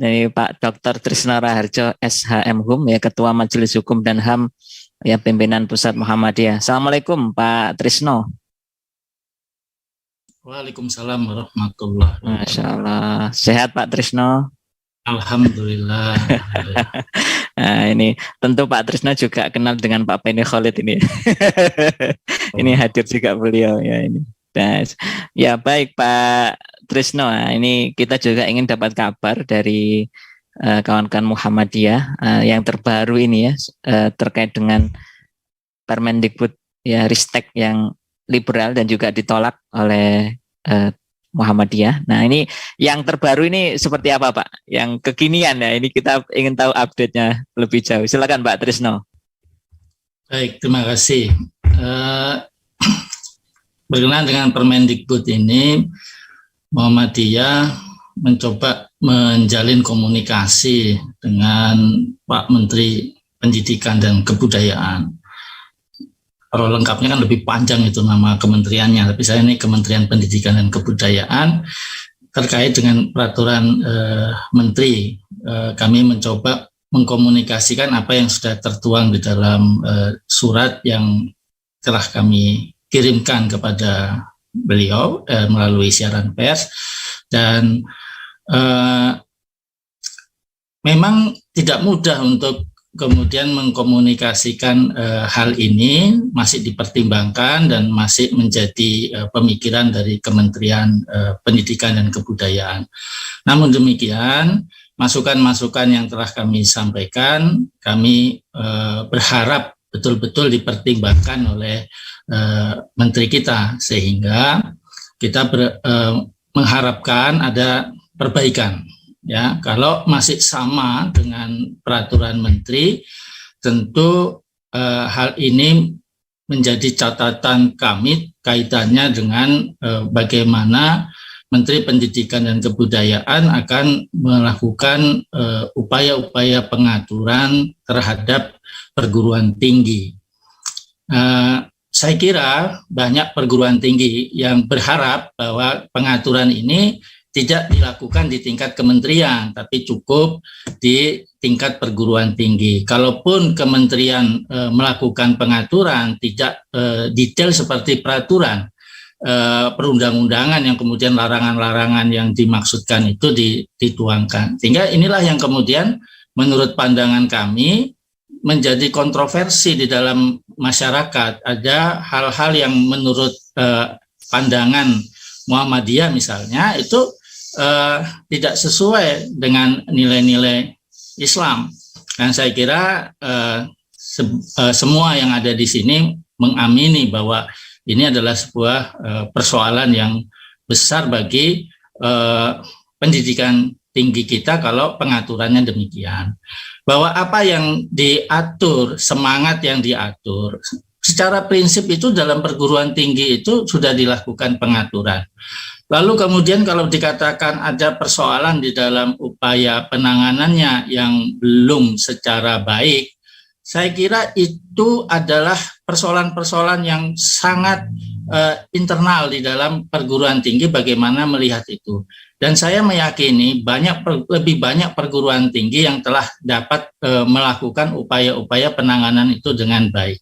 dari Pak Dr. Trisno Raharjo SHM Hum ya, Ketua Majelis Hukum dan HAM ya, Pimpinan Pusat Muhammadiyah. Assalamualaikum Pak Trisno. Waalaikumsalam warahmatullahi wabarakatuh. Masya Allah. Sehat Pak Trisno? Alhamdulillah. Nah, ini tentu Pak Trisno juga kenal dengan Pak Penny Khalid ini. Ini hadir juga beliau ya ini. Nah, ya baik Pak Trisno, ini kita juga ingin dapat kabar dari kawan-kawan Muhammadiyah yang terbaru ini ya, terkait dengan Permendikbud ya, Ristek yang liberal dan juga ditolak oleh Muhammadiyah. Nah, ini yang terbaru ini seperti apa Pak? Yang kekinian ya, ini kita ingin tahu update-nya lebih jauh. Silakan Pak Trisno. Baik, terima kasih. Berkenaan dengan Permendikbud ini, Muhammadiyah mencoba menjalin komunikasi dengan Pak Menteri Pendidikan dan Kebudayaan. Kalau lengkapnya kan lebih panjang itu nama kementeriannya, tapi saya ini Kementerian Pendidikan dan Kebudayaan terkait dengan peraturan menteri. Kami mencoba mengkomunikasikan apa yang sudah tertuang di dalam surat yang telah kami kirimkan kepada beliau melalui siaran pers, dan memang tidak mudah untuk kemudian mengkomunikasikan hal ini, masih dipertimbangkan dan masih menjadi pemikiran dari Kementerian Pendidikan dan Kebudayaan. Namun demikian, masukan-masukan yang telah kami sampaikan, kami berharap betul-betul dipertimbangkan oleh menteri kita, sehingga kita mengharapkan ada perbaikan. Ya, kalau masih sama dengan peraturan menteri, tentu hal ini menjadi catatan kami kaitannya dengan bagaimana Menteri Pendidikan dan Kebudayaan akan melakukan upaya-upaya pengaturan terhadap perguruan tinggi. Saya kira banyak perguruan tinggi yang berharap bahwa pengaturan ini tidak dilakukan di tingkat kementerian, tapi cukup di tingkat perguruan tinggi. Kalaupun kementerian melakukan pengaturan, tidak detail seperti peraturan perundang-undangan yang kemudian larangan-larangan yang dimaksudkan itu dituangkan. Sehingga inilah yang kemudian menurut pandangan kami menjadi kontroversi di dalam masyarakat. Ada hal-hal yang menurut pandangan Muhammadiyah misalnya itu tidak sesuai dengan nilai-nilai Islam. Dan saya kira semua yang ada di sini mengamini bahwa ini adalah sebuah persoalan yang besar bagi pendidikan tinggi kita kalau pengaturannya demikian. Bahwa apa yang diatur, semangat yang diatur, secara prinsip itu dalam perguruan tinggi itu sudah dilakukan pengaturan. Lalu kemudian kalau dikatakan ada persoalan di dalam upaya penanganannya yang belum secara baik, saya kira itu adalah persoalan-persoalan yang sangat internal di dalam perguruan tinggi, bagaimana melihat itu. Dan saya meyakini lebih banyak perguruan tinggi yang telah dapat melakukan upaya-upaya penanganan itu dengan baik.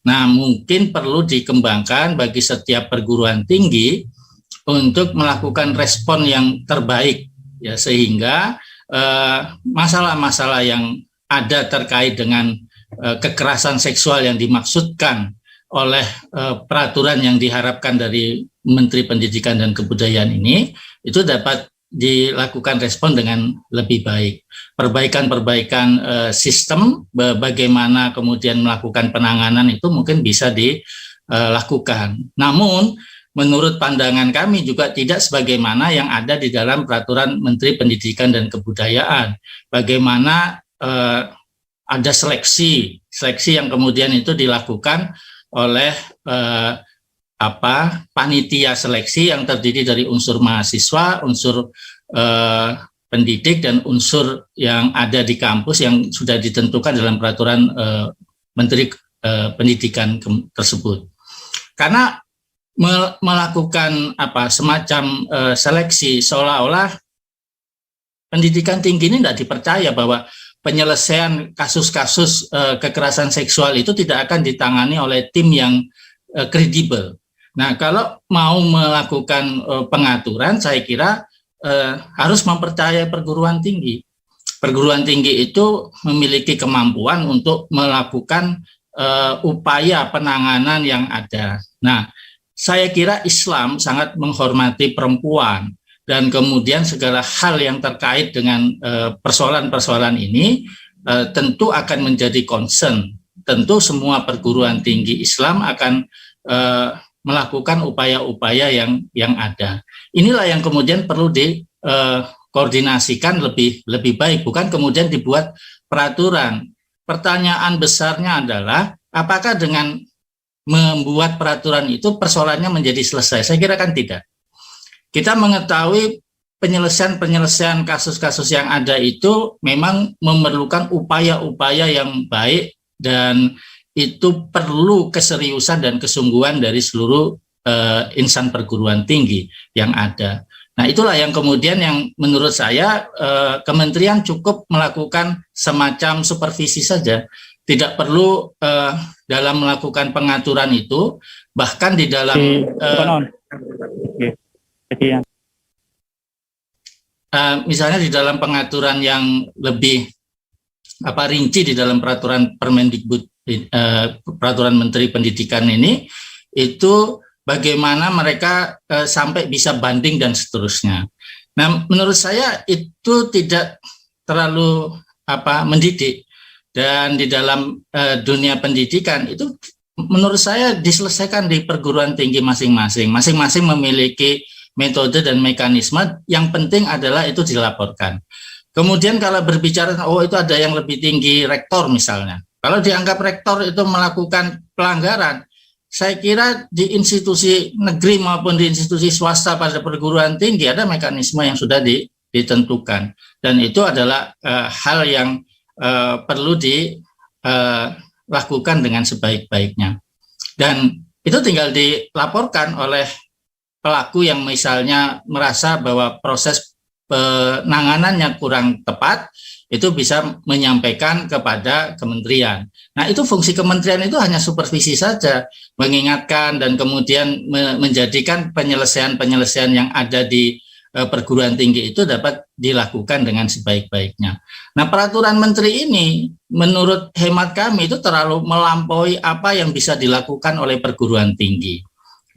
Nah, mungkin perlu dikembangkan bagi setiap perguruan tinggi untuk melakukan respon yang terbaik, ya, sehingga masalah-masalah yang ada terkait dengan kekerasan seksual yang dimaksudkan oleh peraturan yang diharapkan dari Menteri Pendidikan dan Kebudayaan ini, itu dapat dilakukan respon dengan lebih baik. Perbaikan-perbaikan sistem, bagaimana kemudian melakukan penanganan itu mungkin bisa dilakukan. Namun, menurut pandangan kami juga tidak sebagaimana yang ada di dalam peraturan Menteri Pendidikan dan Kebudayaan. Bagaimana ada seleksi yang kemudian itu dilakukan oleh panitia seleksi yang terdiri dari unsur mahasiswa, unsur pendidik, dan unsur yang ada di kampus yang sudah ditentukan dalam peraturan Menteri Pendidikan tersebut. Karena melakukan semacam seleksi seolah-olah pendidikan tinggi ini tidak dipercaya bahwa penyelesaian kasus-kasus kekerasan seksual itu tidak akan ditangani oleh tim yang kredibel. Nah, kalau mau melakukan pengaturan, saya kira harus mempercayai perguruan tinggi. Perguruan tinggi itu memiliki kemampuan untuk melakukan upaya penanganan yang ada. Nah, saya kira Islam sangat menghormati perempuan, dan kemudian segala hal yang terkait dengan persoalan-persoalan ini tentu akan menjadi concern. Tentu semua perguruan tinggi Islam akan melakukan upaya-upaya yang ada. Inilah yang kemudian perlu dikoordinasikan lebih baik, bukan kemudian dibuat peraturan. Pertanyaan besarnya adalah apakah dengan membuat peraturan itu persoalannya menjadi selesai? Saya kira kan tidak. Kita mengetahui penyelesaian kasus-kasus yang ada itu memang memerlukan upaya-upaya yang baik, dan itu perlu keseriusan dan kesungguhan dari seluruh insan perguruan tinggi yang ada. Nah, itulah yang kemudian yang menurut saya kementerian cukup melakukan semacam supervisi saja. Tidak perlu dalam melakukan pengaturan itu, bahkan di dalam misalnya di dalam pengaturan yang lebih rinci di dalam peraturan Permendikbud, peraturan Menteri Pendidikan ini, itu bagaimana mereka sampai bisa banding dan seterusnya. Nah, menurut saya itu tidak terlalu mendidik, dan di dalam dunia pendidikan itu menurut saya diselesaikan di perguruan tinggi masing-masing. Masing-masing memiliki metode dan mekanisme, yang penting adalah itu dilaporkan. Kemudian kalau berbicara, itu ada yang lebih tinggi, rektor misalnya. Kalau dianggap rektor itu melakukan pelanggaran, saya kira di institusi negeri maupun di institusi swasta pada perguruan tinggi ada mekanisme yang sudah ditentukan. Dan itu adalah hal yang perlu dilakukan dengan sebaik-baiknya. Dan itu tinggal dilaporkan oleh pelaku yang misalnya merasa bahwa proses penanganannya kurang tepat, itu bisa menyampaikan kepada kementerian. Nah, itu fungsi kementerian itu hanya supervisi saja, mengingatkan dan kemudian menjadikan penyelesaian-penyelesaian yang ada di perguruan tinggi itu dapat dilakukan dengan sebaik-baiknya. Nah, peraturan menteri ini menurut hemat kami itu terlalu melampaui apa yang bisa dilakukan oleh perguruan tinggi.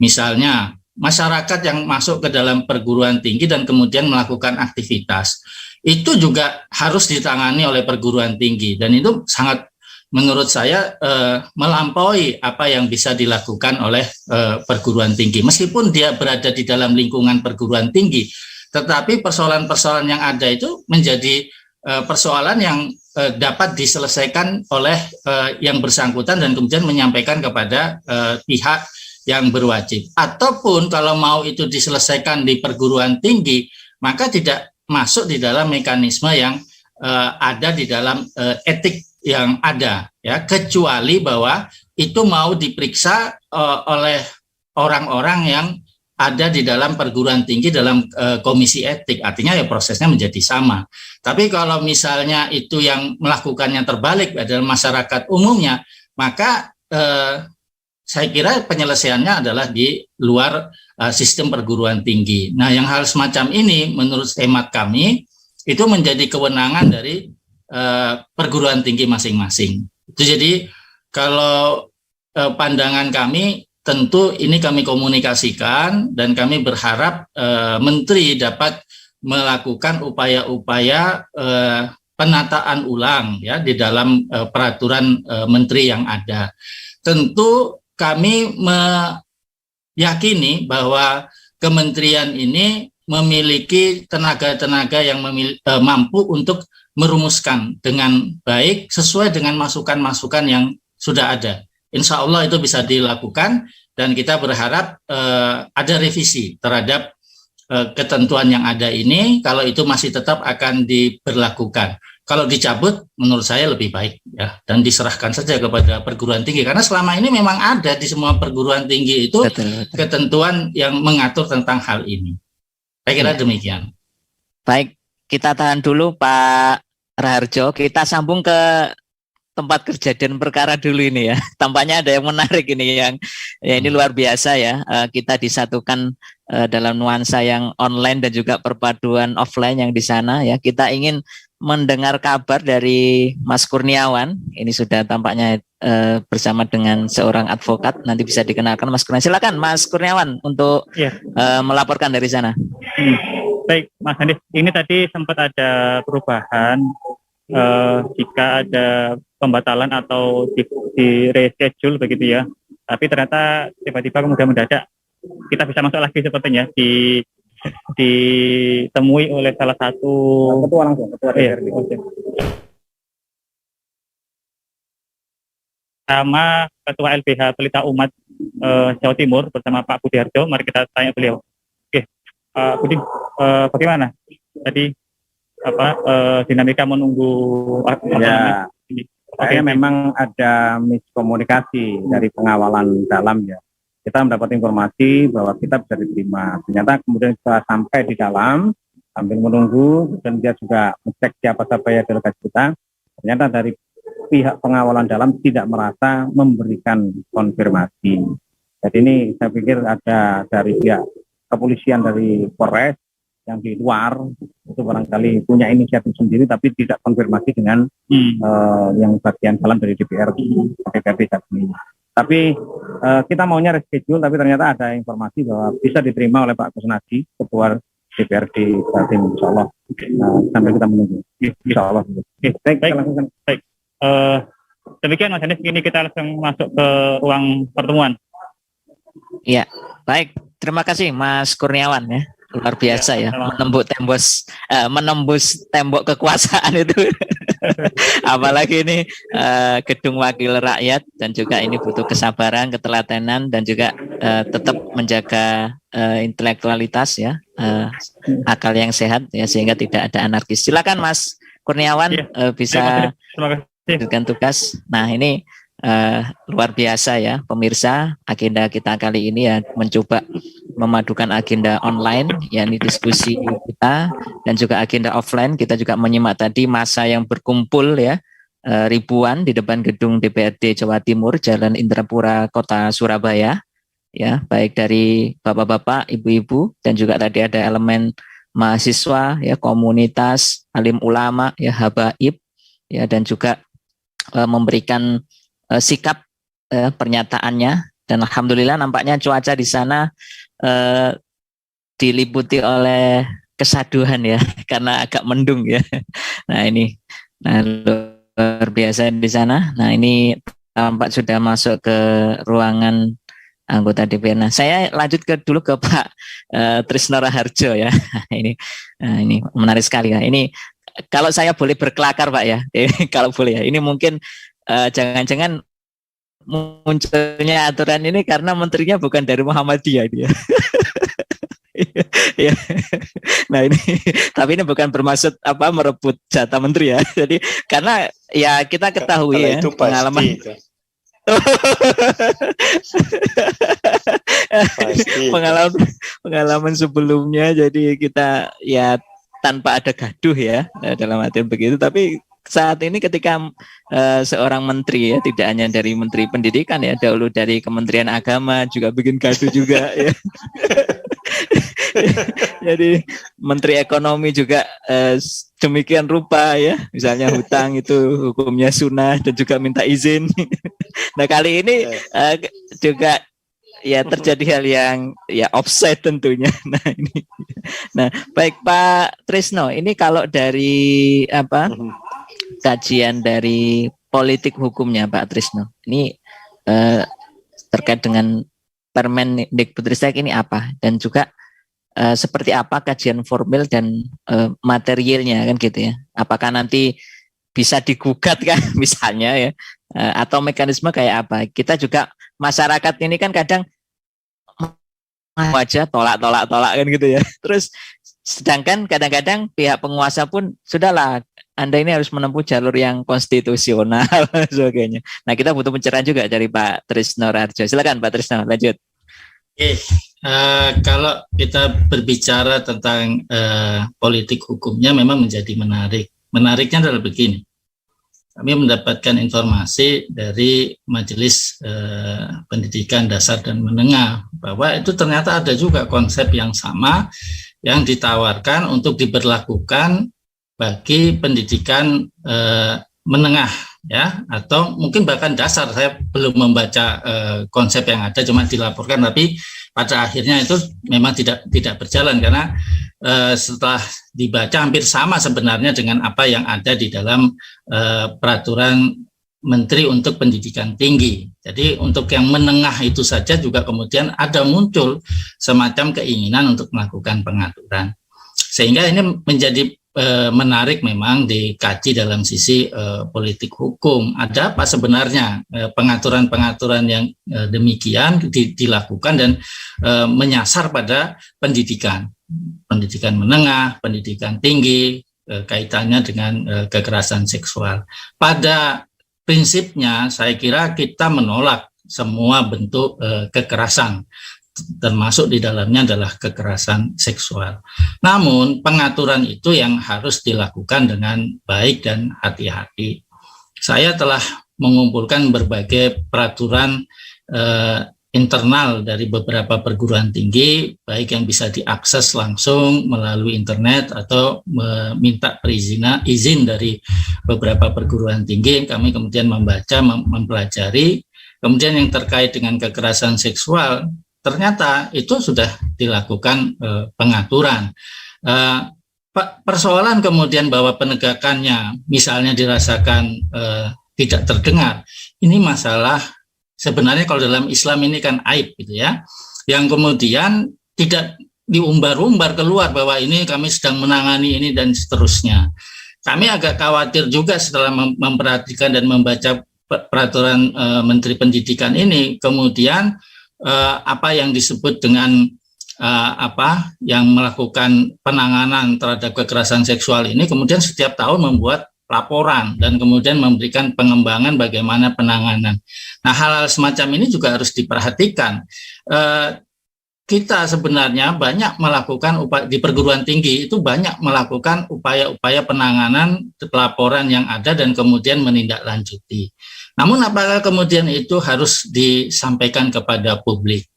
Misalnya, masyarakat yang masuk ke dalam perguruan tinggi dan kemudian melakukan aktivitas, itu juga harus ditangani oleh perguruan tinggi, dan itu sangat menurut saya melampaui apa yang bisa dilakukan oleh perguruan tinggi. Meskipun dia berada di dalam lingkungan perguruan tinggi, tetapi persoalan-persoalan yang ada itu menjadi persoalan yang dapat diselesaikan oleh yang bersangkutan dan kemudian menyampaikan kepada pihak yang berwajib. Ataupun kalau mau itu diselesaikan di perguruan tinggi, maka tidak masuk di dalam mekanisme yang ada di dalam etik yang ada, ya, kecuali bahwa itu mau diperiksa oleh orang-orang yang ada di dalam perguruan tinggi dalam komisi etik, artinya ya prosesnya menjadi sama. Tapi kalau misalnya itu yang melakukannya terbalik adalah masyarakat umumnya, maka saya kira penyelesaiannya adalah di luar sistem perguruan tinggi. Nah, yang hal semacam ini menurut hemat kami itu menjadi kewenangan dari perguruan tinggi masing-masing. Itu jadi kalau pandangan kami tentu ini kami komunikasikan, dan kami berharap menteri dapat melakukan upaya-upaya penataan ulang ya di dalam peraturan menteri yang ada. Tentu kami meyakini bahwa kementerian ini memiliki tenaga-tenaga yang mampu untuk merumuskan dengan baik sesuai dengan masukan-masukan yang sudah ada. Insya Allah itu bisa dilakukan, dan kita berharap ada revisi terhadap ketentuan yang ada ini. Kalau itu masih tetap akan diberlakukan. Kalau dicabut, menurut saya lebih baik ya, dan diserahkan saja kepada perguruan tinggi, karena selama ini memang ada di semua perguruan tinggi itu ketentuan yang mengatur tentang hal ini. Saya kira demikian. Baik, kita tahan dulu Pak Raharjo, kita sambung ke tempat kejadian perkara dulu ini ya. Tampaknya ada yang menarik ini yang ya ini luar biasa ya. Kita disatukan dalam nuansa yang online dan juga perpaduan offline yang di sana ya. Kita ingin mendengar kabar dari Mas Kurniawan. Ini sudah tampaknya bersama dengan seorang advokat. Nanti bisa dikenalkan Mas Kurniawan. Silakan Mas Kurniawan untuk melaporkan dari sana. Baik Mas Andi, ini tadi sempat ada perubahan jika ada pembatalan atau di reschedule begitu ya. Tapi ternyata tiba-tiba kemudian mendadak kita bisa masuk lagi sepertinya ditemui oleh salah satu ketua DPRD. Sama Ketua LBH Pelita Umat Jawa Timur bersama Pak Budiarjo. Mari kita tanya beliau. Oke, Budi, bagaimana tadi dinamika menunggu ini? Saya memang ada miskomunikasi dari pengawalan dalam ya. Kita mendapat informasi bahwa kita bisa diterima. Ternyata kemudian setelah sampai di dalam sambil menunggu dan dia juga mengecek siapa ya delegasi kita. Ternyata dari pihak pengawalan dalam tidak merasa memberikan konfirmasi. Jadi ini saya pikir ada dari pihak kepolisian dari Polres yang di luar itu barangkali punya inisiatif sendiri tapi tidak konfirmasi dengan yang bagian dalam dari DPRD saat ini. Tapi kita maunya reschedule, tapi ternyata ada informasi bahwa bisa diterima oleh Pak Kusnadi, Ketua DPRD Jatim, insya Allah. Sambil kita menunggu. Insya Allah. Baik. Demikian Mas Anies, ini kita langsung masuk ke ruang pertemuan. Ya, baik. Terima kasih Mas Kurniawan ya. Luar biasa ya, menembus tembok kekuasaan itu. Apalagi ini gedung wakil rakyat dan juga ini butuh kesabaran, ketelatenan dan juga tetap menjaga intelektualitas ya, akal yang sehat ya sehingga tidak ada anarkis. Silakan Mas Kurniawan bisa dengan tugas. Nah ini luar biasa ya pemirsa, agenda kita kali ini ya mencoba memadukan agenda online yakni diskusi kita dan juga agenda offline. Kita juga menyimak tadi masa yang berkumpul ya ribuan di depan gedung DPRD Jawa Timur Jalan Indrapura Kota Surabaya ya, baik dari bapak-bapak, ibu-ibu dan juga tadi ada elemen mahasiswa ya, komunitas, alim ulama ya, habaib ya dan juga memberikan sikap pernyataannya dan alhamdulillah nampaknya cuaca di sana diliputi oleh kesaduhan ya karena agak mendung ya. Nah ini luar biasa di sana. Nah ini tampak sudah masuk ke ruangan anggota DPR. Nah saya lanjut dulu ke Pak Trisno Raharjo ya. Ini menarik sekali ya. Ini kalau saya boleh berkelakar Pak ya, kalau boleh ya. Ini mungkin jangan-jangan munculnya aturan ini karena menterinya bukan dari Muhammadiyah dia. Ya. Nah ini, tapi ini bukan bermaksud merebut jatah menteri ya. Jadi karena ya kita ketahui ya itu pengalaman. pengalaman sebelumnya. Jadi kita ya tanpa ada gaduh ya dalam artian begitu. Tapi saat ini ketika seorang menteri ya, tidak hanya dari Menteri Pendidikan ya, dahulu dari Kementerian Agama juga bikin gaduh juga ya. Jadi Menteri Ekonomi juga demikian rupa ya, misalnya hutang itu hukumnya sunnah dan juga minta izin. Nah kali ini juga ya terjadi hal yang ya offset tentunya. Nah ini, nah baik Pak Trisno, ini kalau dari kajian dari politik hukumnya Pak Trisno, ini terkait dengan Permendikbudristek ini apa dan juga seperti apa kajian formil dan materialnya kan gitu ya? Apakah nanti bisa digugat kan misalnya ya, atau mekanisme kayak apa? Kita juga masyarakat ini kan kadang wajah tolak kan gitu ya. Terus sedangkan kadang-kadang pihak penguasa pun sudahlah, Anda ini harus menempuh jalur yang konstitusional sebagainya. Nah kita butuh pencerahan juga dari Pak Trisno Raharjo. Silakan Pak Trisno, lanjut. Kalau kita berbicara tentang politik hukumnya memang menjadi menarik. Menariknya adalah begini. Kami mendapatkan informasi dari Majelis Pendidikan Dasar dan Menengah bahwa itu ternyata ada juga konsep yang sama yang ditawarkan untuk diberlakukan bagi pendidikan menengah, ya, atau mungkin bahkan dasar. Saya belum membaca konsep yang ada, cuma dilaporkan, tapi pada akhirnya itu memang tidak berjalan karena setelah dibaca hampir sama sebenarnya dengan apa yang ada di dalam peraturan Menteri untuk Pendidikan Tinggi. Jadi untuk yang menengah itu saja juga kemudian ada muncul semacam keinginan untuk melakukan pengaturan. Sehingga ini menjadi menarik memang dikaji dalam sisi politik hukum. Ada apa sebenarnya pengaturan-pengaturan yang demikian dilakukan dan menyasar pada pendidikan menengah, pendidikan tinggi, kaitannya dengan kekerasan seksual. Pada prinsipnya saya kira kita menolak semua bentuk kekerasan, termasuk di dalamnya adalah kekerasan seksual. Namun pengaturan itu yang harus dilakukan dengan baik dan hati-hati. Saya telah mengumpulkan berbagai peraturan internal dari beberapa perguruan tinggi, baik yang bisa diakses langsung melalui internet atau meminta izin dari beberapa perguruan tinggi. Kami kemudian membaca, mempelajari. Kemudian yang terkait dengan kekerasan seksual, ternyata itu sudah dilakukan pengaturan. Persoalan kemudian bahwa penegakannya misalnya dirasakan tidak terdengar, ini masalah sebenarnya kalau dalam Islam ini kan aib gitu ya, yang kemudian tidak diumbar-umbar keluar bahwa ini kami sedang menangani ini dan seterusnya. Kami agak khawatir juga setelah memperhatikan dan membaca peraturan Menteri Pendidikan ini, kemudian apa yang disebut dengan yang melakukan penanganan terhadap kekerasan seksual ini kemudian setiap tahun membuat laporan dan kemudian memberikan pengembangan bagaimana penanganan. Nah, hal-hal semacam ini juga harus diperhatikan. Kita sebenarnya banyak melakukan di perguruan tinggi itu banyak melakukan upaya-upaya penanganan laporan yang ada dan kemudian menindaklanjuti. Namun apakah kemudian itu harus disampaikan kepada publik?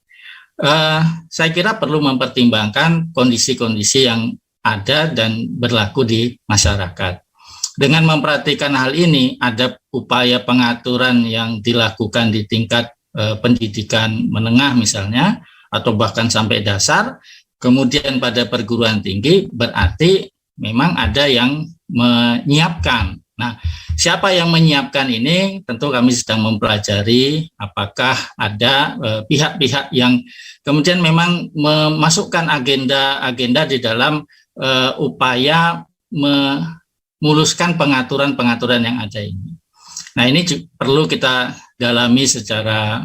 Saya kira perlu mempertimbangkan kondisi-kondisi yang ada dan berlaku di masyarakat. Dengan memperhatikan hal ini, ada upaya pengaturan yang dilakukan di tingkat pendidikan menengah misalnya, atau bahkan sampai dasar, kemudian pada perguruan tinggi, berarti memang ada yang menyiapkan. Nah, siapa yang menyiapkan ini? Tentu kami sedang mempelajari apakah ada pihak-pihak yang kemudian memang memasukkan agenda-agenda di dalam upaya memuluskan pengaturan-pengaturan yang ada ini. Nah, ini perlu kita dalami secara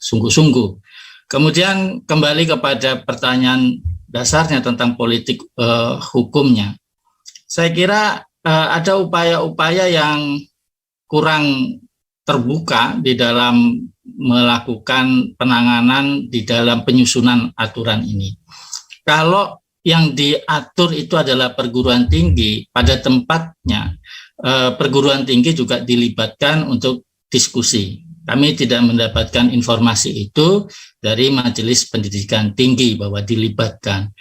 sungguh-sungguh. Kemudian kembali kepada pertanyaan dasarnya tentang politik hukumnya. Saya kira ada upaya-upaya yang kurang terbuka di dalam melakukan penanganan di dalam penyusunan aturan ini. Kalau yang diatur itu adalah perguruan tinggi, pada tempatnya perguruan tinggi juga dilibatkan untuk diskusi. Kami tidak mendapatkan informasi itu dari Majelis Pendidikan Tinggi bahwa dilibatkan.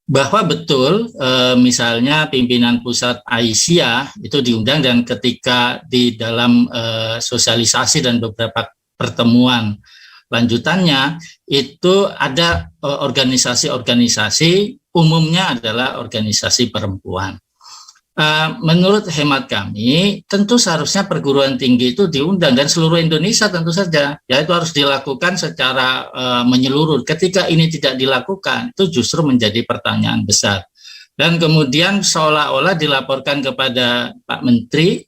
Bahwa betul misalnya pimpinan pusat Aisyah itu diundang dan ketika di dalam sosialisasi dan beberapa pertemuan lanjutannya itu ada organisasi-organisasi, umumnya adalah organisasi perempuan. Menurut hemat kami, tentu seharusnya perguruan tinggi itu diundang dan seluruh Indonesia tentu saja, ya itu harus dilakukan secara menyeluruh. Ketika ini tidak dilakukan, itu justru menjadi pertanyaan besar. Dan kemudian seolah-olah dilaporkan kepada Pak Menteri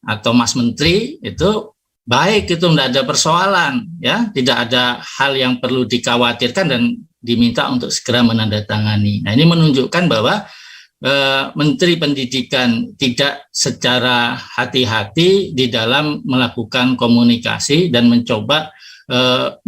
atau Mas Menteri itu baik, itu tidak ada persoalan, ya tidak ada hal yang perlu dikhawatirkan dan diminta untuk segera menandatangani. Nah, ini menunjukkan bahwa Menteri Pendidikan tidak secara hati-hati di dalam melakukan komunikasi dan mencoba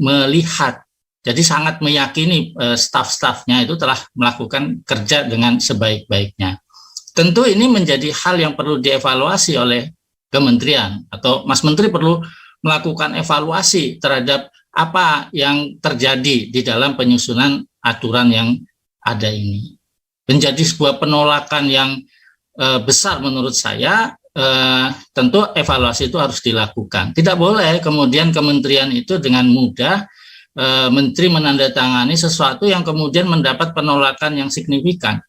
melihat Jadi sangat meyakini staf-stafnya itu telah melakukan kerja dengan sebaik-baiknya. Tentu ini menjadi hal yang perlu dievaluasi oleh kementerian, atau Mas Menteri perlu melakukan evaluasi terhadap apa yang terjadi di dalam penyusunan aturan yang ada ini. Menjadi sebuah penolakan yang besar menurut saya, tentu evaluasi itu harus dilakukan. Tidak boleh kemudian kementerian itu dengan mudah menteri menandatangani sesuatu yang kemudian mendapat penolakan yang signifikan.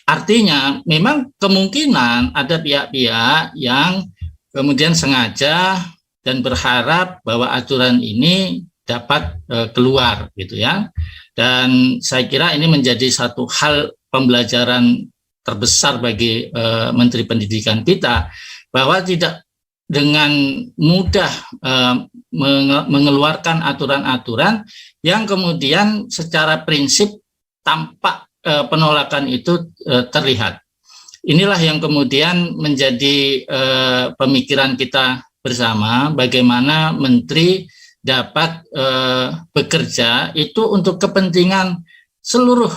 Artinya memang kemungkinan ada pihak-pihak yang kemudian sengaja dan berharap bahwa aturan ini dapat keluar gitu ya. Dan saya kira ini menjadi satu hal pembelajaran terbesar bagi Menteri Pendidikan kita, bahwa tidak dengan mudah mengeluarkan aturan-aturan yang kemudian secara prinsip tampak penolakan itu terlihat. Inilah yang kemudian menjadi pemikiran kita bersama, bagaimana menteri dapat bekerja itu untuk kepentingan seluruh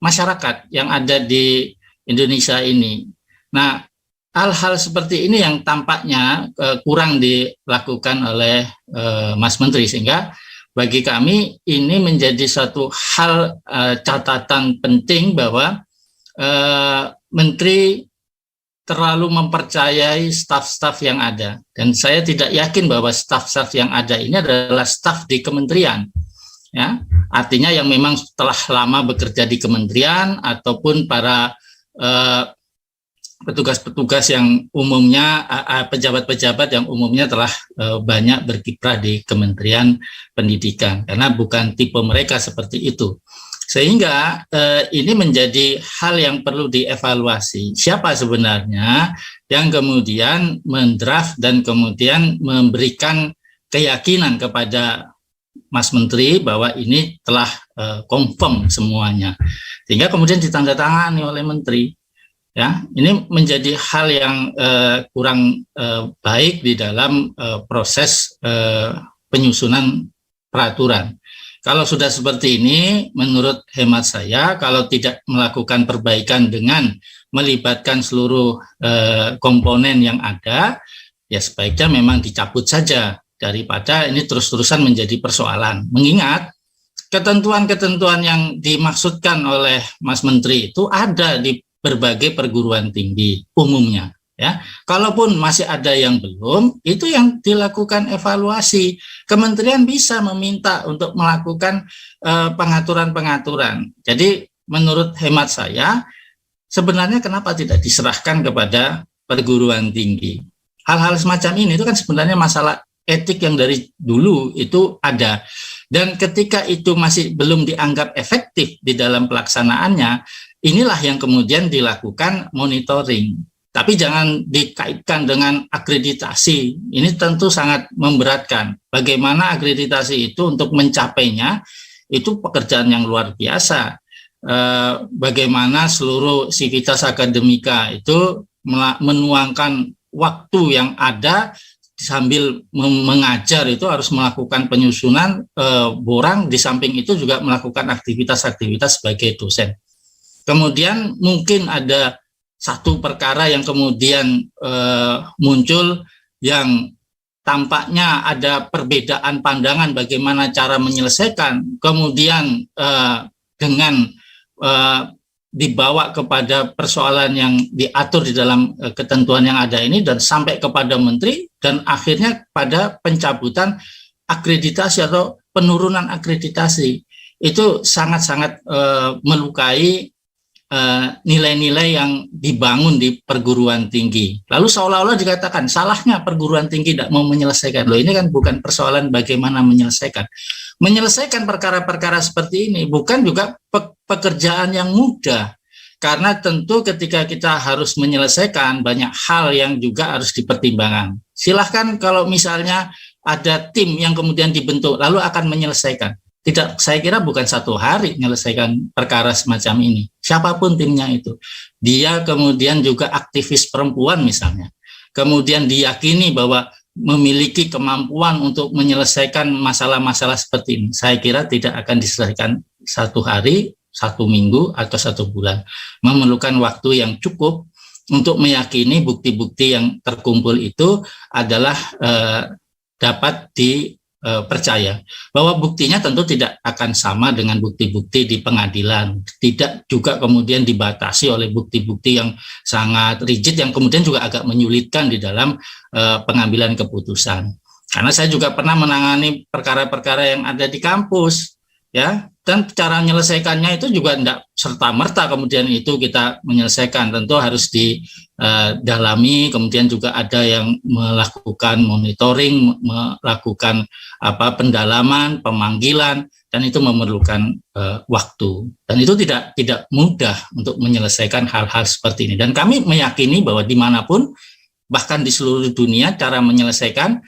masyarakat yang ada di Indonesia ini. Nah, hal-hal seperti ini yang tampaknya kurang dilakukan oleh Mas Menteri, sehingga bagi kami ini menjadi satu hal catatan penting bahwa Menteri terlalu mempercayai staf-staf yang ada, dan saya tidak yakin bahwa staf-staf yang ada ini adalah staf di kementerian, ya, artinya yang memang telah lama bekerja di kementerian ataupun para petugas-petugas yang umumnya, pejabat-pejabat yang umumnya telah banyak berkiprah di Kementerian Pendidikan, karena bukan tipe mereka seperti itu. Sehingga ini menjadi hal yang perlu dievaluasi. Siapa sebenarnya yang kemudian mendraft dan kemudian memberikan keyakinan kepada Mas Menteri bahwa ini telah confirm semuanya, sehingga kemudian ditandatangani oleh Menteri. Ya, ini menjadi hal yang kurang baik di dalam proses penyusunan peraturan. Kalau sudah seperti ini, menurut hemat saya, kalau tidak melakukan perbaikan dengan melibatkan seluruh komponen yang ada, ya sebaiknya memang dicabut saja, daripada ini terus-terusan menjadi persoalan. Mengingat ketentuan-ketentuan yang dimaksudkan oleh Mas Menteri itu ada di berbagai perguruan tinggi umumnya, ya. Kalaupun masih ada yang belum, itu yang dilakukan evaluasi. Kementerian bisa meminta untuk melakukan pengaturan-pengaturan. Jadi menurut hemat saya, sebenarnya kenapa tidak diserahkan kepada perguruan tinggi? Hal-hal semacam ini itu kan sebenarnya masalah etik yang dari dulu itu ada. Dan ketika itu masih belum dianggap efektif di dalam pelaksanaannya, inilah yang kemudian dilakukan monitoring. Tapi jangan dikaitkan dengan akreditasi. Ini tentu sangat memberatkan. Bagaimana akreditasi itu untuk mencapainya, itu pekerjaan yang luar biasa. Bagaimana seluruh sivitas akademika itu menuangkan waktu yang ada sambil mengajar, itu harus melakukan penyusunan borang, di samping itu juga melakukan aktivitas-aktivitas sebagai dosen. Kemudian mungkin ada satu perkara yang kemudian muncul yang tampaknya ada perbedaan pandangan bagaimana cara menyelesaikan, kemudian dengan dibawa kepada persoalan yang diatur di dalam ketentuan yang ada ini dan sampai kepada menteri, dan akhirnya pada pencabutan akreditasi atau penurunan akreditasi. Itu sangat-sangat melukai nilai-nilai yang dibangun di perguruan tinggi. Lalu seolah-olah dikatakan salahnya perguruan tinggi tidak mau menyelesaikan. Loh, ini kan bukan persoalan bagaimana menyelesaikan. Menyelesaikan perkara-perkara seperti ini bukan juga pekerjaan yang mudah. Karena tentu ketika kita harus menyelesaikan, banyak hal yang juga harus dipertimbangkan. Silahkan kalau misalnya ada tim yang kemudian dibentuk lalu akan menyelesaikan. Tidak, saya kira bukan satu hari menyelesaikan perkara semacam ini. Siapapun timnya itu. Dia kemudian juga aktivis perempuan misalnya. Kemudian diyakini bahwa memiliki kemampuan untuk menyelesaikan masalah-masalah seperti ini, saya kira tidak akan diselesaikan 1 hari, 1 minggu, atau 1 bulan. Memerlukan waktu yang cukup untuk meyakini bukti-bukti yang terkumpul itu adalah dapat dipercaya. Bahwa buktinya tentu tidak akan sama dengan bukti-bukti di pengadilan. Tidak juga kemudian dibatasi oleh bukti-bukti yang sangat rigid yang kemudian juga agak menyulitkan di dalam pengambilan keputusan. Karena saya juga pernah menangani perkara-perkara yang ada di kampus, ya, dan cara menyelesaikannya itu juga tidak serta-merta kemudian itu kita menyelesaikan. Tentu harus didalami, kemudian juga ada yang melakukan monitoring, melakukan pendalaman, pemanggilan, dan itu memerlukan waktu. Dan itu tidak mudah untuk menyelesaikan hal-hal seperti ini. Dan kami meyakini bahwa dimanapun, bahkan di seluruh dunia, cara menyelesaikan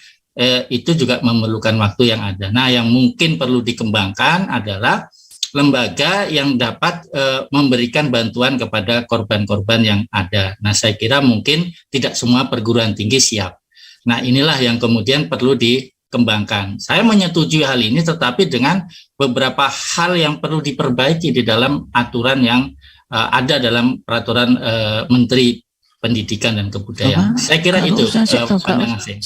itu juga memerlukan waktu yang ada. Nah, yang mungkin perlu dikembangkan adalah lembaga yang dapat memberikan bantuan kepada korban-korban yang ada. Nah, saya kira mungkin tidak semua perguruan tinggi siap. Nah, inilah yang kemudian perlu dikembangkan. Saya menyetujui hal ini, tetapi dengan beberapa hal yang perlu diperbaiki di dalam aturan yang ada dalam peraturan Menteri Pendidikan dan Kebudayaan. Saya kira itu pandangan saya.